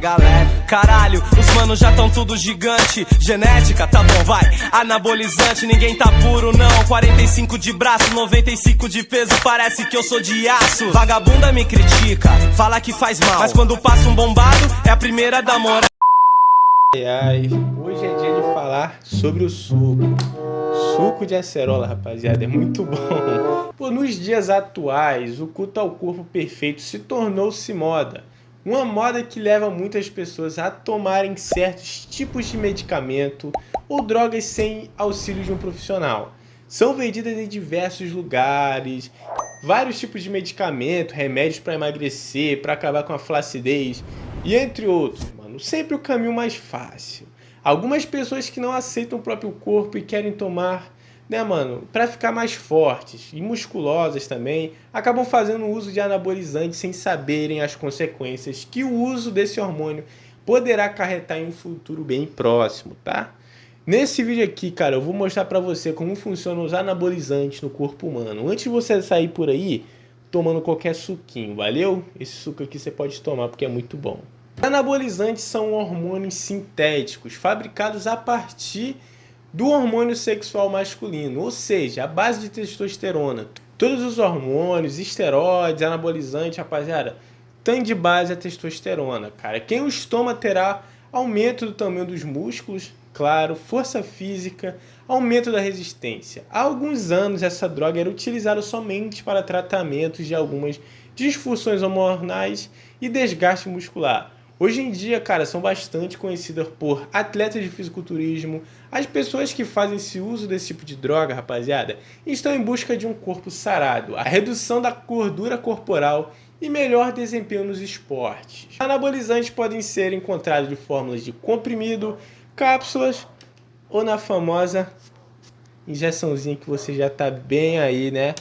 pega leve. Caralho, os manos já tão tudo gigante. Genética, tá bom, vai. Anabolizante, ninguém tá puro não. 45 de braço, 95 de peso, parece que eu sou de aço. Vagabunda me critica, fala que faz mal, mas quando passa um bombado, é a primeira da moral. Ai, hoje é dia de falar sobre o suco. Suco de acerola, rapaziada, é muito bom. Pô, nos dias atuais, o culto ao corpo perfeito se tornou-se moda. Uma moda que leva muitas pessoas a tomarem certos tipos de medicamento ou drogas sem auxílio de um profissional. São vendidas em diversos lugares, vários tipos de medicamento, remédios para emagrecer, para acabar com a flacidez e entre outros, mano. Sempre o caminho mais fácil. Algumas pessoas que não aceitam o próprio corpo e querem tomar, né, mano, para ficar mais fortes e musculosas também, acabam fazendo uso de anabolizantes sem saberem as consequências que o uso desse hormônio poderá acarretar em um futuro bem próximo, tá? Nesse vídeo aqui, cara, eu vou mostrar pra você como funcionam os anabolizantes no corpo humano. Antes de você sair por aí tomando qualquer suquinho, valeu? Esse suco aqui você pode tomar porque é muito bom. Os anabolizantes são hormônios sintéticos fabricados a partir do hormônio sexual masculino, ou seja, a base de testosterona. Todos os hormônios, esteroides, anabolizantes, rapaziada, tem de base a testosterona, cara. Quem os toma terá aumento do tamanho dos músculos, claro, força física, aumento da resistência. Há alguns anos essa droga era utilizada somente para tratamentos de algumas disfunções hormonais e desgaste muscular. Hoje em dia, cara, são bastante conhecidas por atletas de fisiculturismo. As pessoas que fazem esse uso desse tipo de droga, rapaziada, estão em busca de um corpo sarado, a redução da gordura corporal e melhor desempenho nos esportes. Anabolizantes podem ser encontrados de fórmulas de comprimido, cápsulas ou na famosa injeçãozinha que você já está bem aí, né?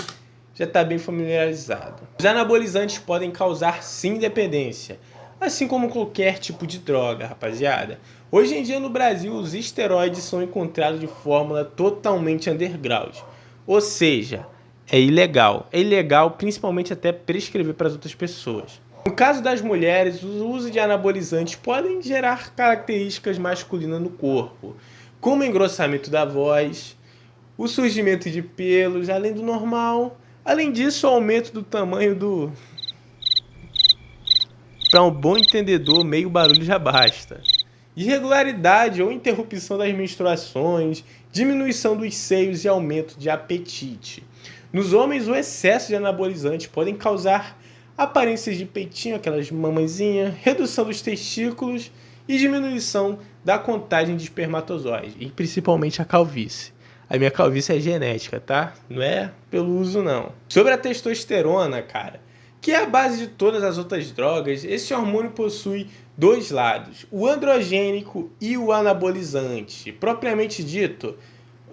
Já está bem familiarizado. Os anabolizantes podem causar sim dependência, assim como qualquer tipo de droga, rapaziada. Hoje em dia no Brasil os esteroides são encontrados de fórmula totalmente underground, ou seja, é ilegal. É ilegal principalmente até prescrever para as outras pessoas. No caso das mulheres, o uso de anabolizantes podem gerar características masculinas no corpo, como o engrossamento da voz, o surgimento de pelos além do normal. Além disso, o aumento do tamanho do... Para um bom entendedor, meio barulho já basta. Irregularidade ou interrupção das menstruações, diminuição dos seios e aumento de apetite. Nos homens, o excesso de anabolizantes podem causar aparências de peitinho, aquelas mamãezinhas, redução dos testículos e diminuição da contagem de espermatozoides, e principalmente a calvície. A minha calvície é genética, tá? Não é pelo uso, não. Sobre a testosterona, cara, que é a base de todas as outras drogas, esse hormônio possui dois lados, o androgênico e o anabolizante. Propriamente dito,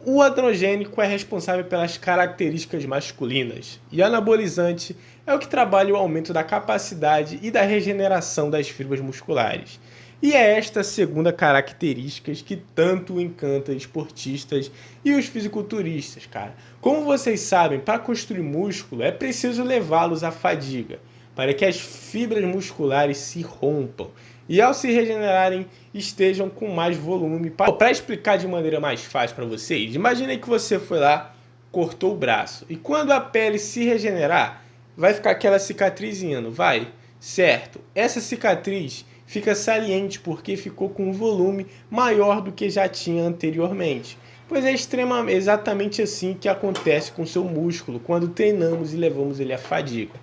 o androgênico é responsável pelas características masculinas e o anabolizante é o que trabalha o aumento da capacidade e da regeneração das fibras musculares. E é esta segunda característica que tanto encanta esportistas e os fisiculturistas, cara. Como vocês sabem, para construir músculo é preciso levá-los à fadiga, para que as fibras musculares se rompam e ao se regenerarem estejam com mais volume. Para explicar de maneira mais fácil para vocês, imagine que você foi lá, cortou o braço e quando a pele se regenerar, vai ficar aquela cicatrizinha, não vai? Certo, essa cicatriz fica saliente porque ficou com um volume maior do que já tinha anteriormente. Pois é exatamente assim que acontece com seu músculo quando treinamos e levamos ele à fadiga.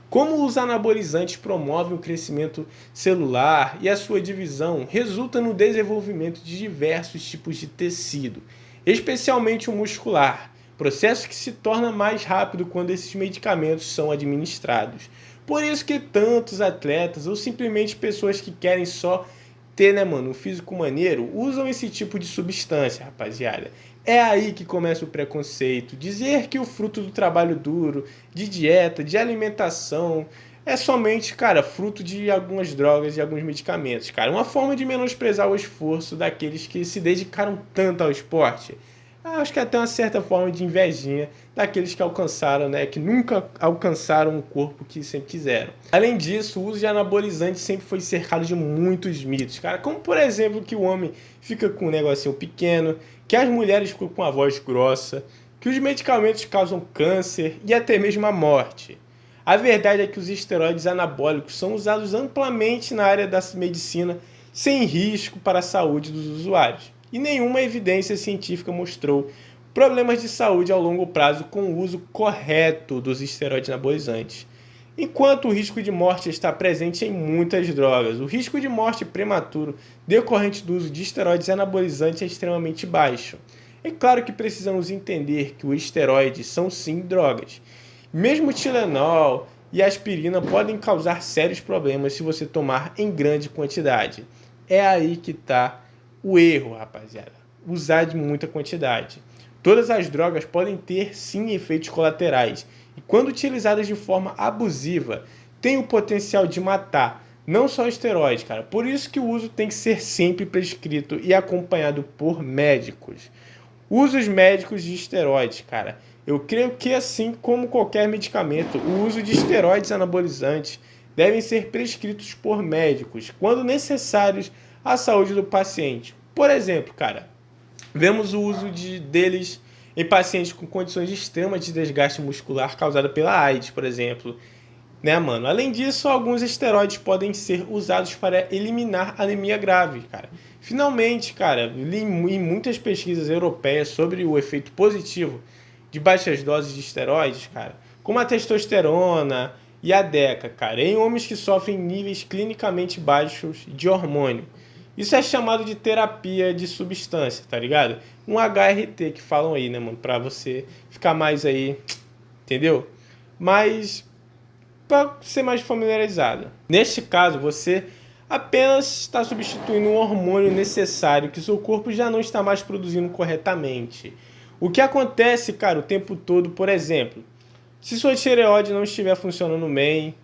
Como os anabolizantes promovem o crescimento celular e a sua divisão, resulta no desenvolvimento de diversos tipos de tecido, especialmente o muscular, processo que se torna mais rápido quando esses medicamentos são administrados. Por isso que tantos atletas ou simplesmente pessoas que querem só ter, né, mano, um físico maneiro, usam esse tipo de substância, rapaziada. É aí que começa o preconceito. Dizer que o fruto do trabalho duro, de dieta, de alimentação, é somente, cara, fruto de algumas drogas e alguns medicamentos, cara. Uma forma de menosprezar o esforço daqueles que se dedicaram tanto ao esporte. acho que até uma certa forma de invejinha daqueles que alcançaram, né, que nunca alcançaram o corpo que sempre quiseram. Além disso, o uso de anabolizante sempre foi cercado de muitos mitos, cara, como por exemplo que o homem fica com um negocinho pequeno, que as mulheres ficam com a voz grossa, que os medicamentos causam câncer e até mesmo a morte. A verdade é que os esteroides anabólicos são usados amplamente na área da medicina sem risco para a saúde dos usuários. E nenhuma evidência científica mostrou problemas de saúde ao longo prazo com o uso correto dos esteroides anabolizantes. Enquanto o risco de morte está presente em muitas drogas, o risco de morte prematuro decorrente do uso de esteroides anabolizantes é extremamente baixo. É claro que precisamos entender que os esteroides são sim drogas. Mesmo o Tilenol e a aspirina podem causar sérios problemas se você tomar em grande quantidade. É aí que está o erro, rapaziada. Usar de muita quantidade. Todas as drogas podem ter sim efeitos colaterais. E quando utilizadas de forma abusiva, tem o potencial de matar. Não só esteroides, cara. Por isso que o uso tem que ser sempre prescrito e acompanhado por médicos. Usos médicos de esteroides, cara. Eu creio que, assim como qualquer medicamento, o uso de esteroides anabolizantes devem ser prescritos por médicos, quando necessários à saúde do paciente. Por exemplo, cara, vemos o uso deles em pacientes com condições extremas de desgaste muscular causada pela AIDS, por exemplo. Né, mano? Além disso, alguns esteroides podem ser usados para eliminar anemia grave, cara. Finalmente, cara, li em muitas pesquisas europeias sobre o efeito positivo de baixas doses de esteroides, cara, como a testosterona e a DECA, cara, em homens que sofrem níveis clinicamente baixos de hormônio. Isso é chamado de terapia de substância, tá ligado? Um HRT que falam aí, né, mano? Pra você ficar mais aí, entendeu? Mas para ser mais familiarizado. Neste caso, você apenas está substituindo um hormônio necessário que seu corpo já não está mais produzindo corretamente. O que acontece, cara, o tempo todo, por exemplo, se sua tireoide não estiver funcionando bem,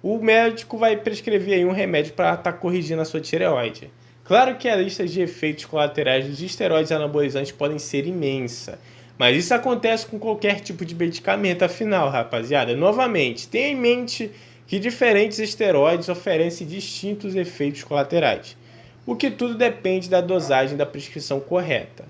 o médico vai prescrever aí um remédio para estar corrigindo a sua tireoide. Claro que a lista de efeitos colaterais dos esteroides anabolizantes podem ser imensa, mas isso acontece com qualquer tipo de medicamento, afinal, rapaziada. Novamente, tenha em mente que diferentes esteroides oferecem distintos efeitos colaterais, o que tudo depende da dosagem da prescrição correta.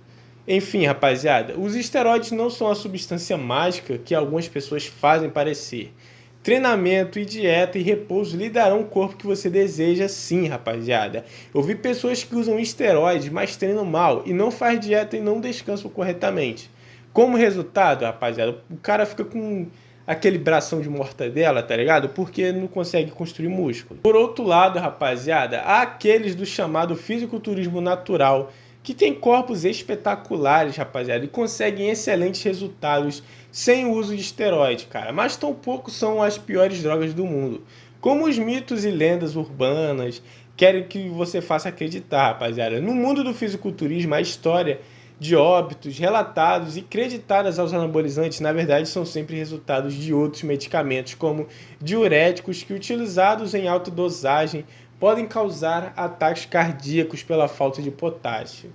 Enfim, rapaziada, os esteroides não são a substância mágica que algumas pessoas fazem parecer. Treinamento e dieta e repouso lhe darão o corpo que você deseja sim, rapaziada. Eu vi pessoas que usam esteroides, mas treinam mal e não faz dieta e não descansam corretamente. Como resultado, rapaziada, o cara fica com aquele bração de mortadela, tá ligado? Porque não consegue construir músculo. Por outro lado, rapaziada, há aqueles do chamado fisiculturismo natural, que tem corpos espetaculares, rapaziada, e conseguem excelentes resultados sem o uso de esteroide, cara. Mas tampouco são as piores drogas do mundo. Como os mitos e lendas urbanas querem que você faça acreditar, rapaziada. No mundo do fisiculturismo, a história de óbitos relatados e creditadas aos anabolizantes, na verdade, são sempre resultados de outros medicamentos, como diuréticos, que utilizados em alta dosagem podem causar ataques cardíacos pela falta de potássio.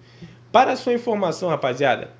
Para sua informação, rapaziada,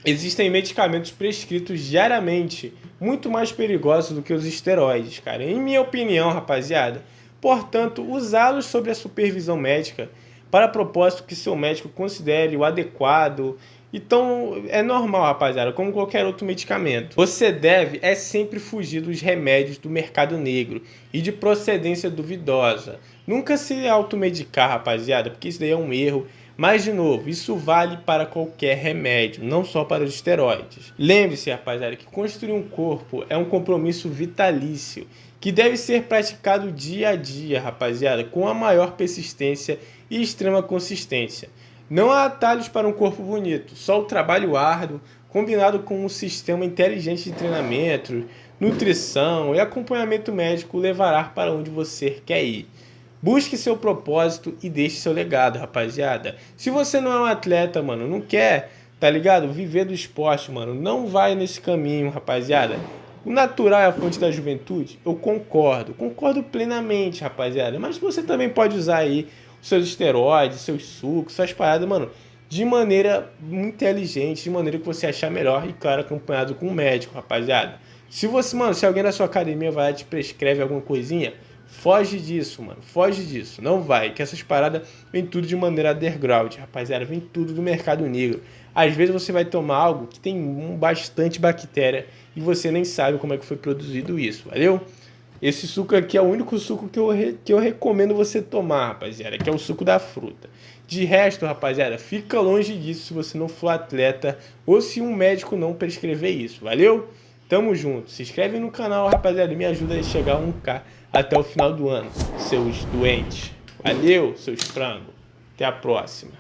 existem medicamentos prescritos diariamente muito mais perigosos do que os esteroides, cara. Em minha opinião, rapaziada, portanto, usá-los sob a supervisão médica para propósito que seu médico considere o adequado. Então, é normal, rapaziada, como qualquer outro medicamento. Você deve sempre fugir dos remédios do mercado negro e de procedência duvidosa. Nunca se automedicar, rapaziada, porque isso daí é um erro. Mas, de novo, isso vale para qualquer remédio, não só para os esteroides. Lembre-se, rapaziada, que construir um corpo é um compromisso vitalício, que deve ser praticado dia a dia, rapaziada, com a maior persistência e extrema consistência. Não há atalhos para um corpo bonito, só o trabalho árduo, combinado com um sistema inteligente de treinamento, nutrição e acompanhamento médico levará para onde você quer ir. Busque seu propósito e deixe seu legado, rapaziada. Se você não é um atleta, mano, não quer, tá ligado? Viver do esporte, mano, não vai nesse caminho, rapaziada. O natural é a fonte da juventude? Eu concordo plenamente, rapaziada. Mas você também pode usar aí os seus esteroides, seus sucos, suas paradas, mano. de maneira inteligente, de maneira que você achar melhor e, claro, acompanhado com um médico, rapaziada. Se você, mano, se alguém da sua academia vai lá e te prescreve alguma coisinha, foge disso, mano, foge disso, não vai, que essas paradas vem tudo de maneira underground, rapaziada, vem tudo do mercado negro. Às vezes você vai tomar algo que tem bastante bactéria e você nem sabe como é que foi produzido isso, valeu? Esse suco aqui é o único suco que eu recomendo você tomar, rapaziada, que é o suco da fruta. De resto, rapaziada, fica longe disso se você não for atleta ou se um médico não prescrever isso, valeu? Tamo junto. Se inscreve no canal, rapaziada, e me ajuda a chegar a 1K até o final do ano, seus doentes. Valeu, seus frangos. Até a próxima.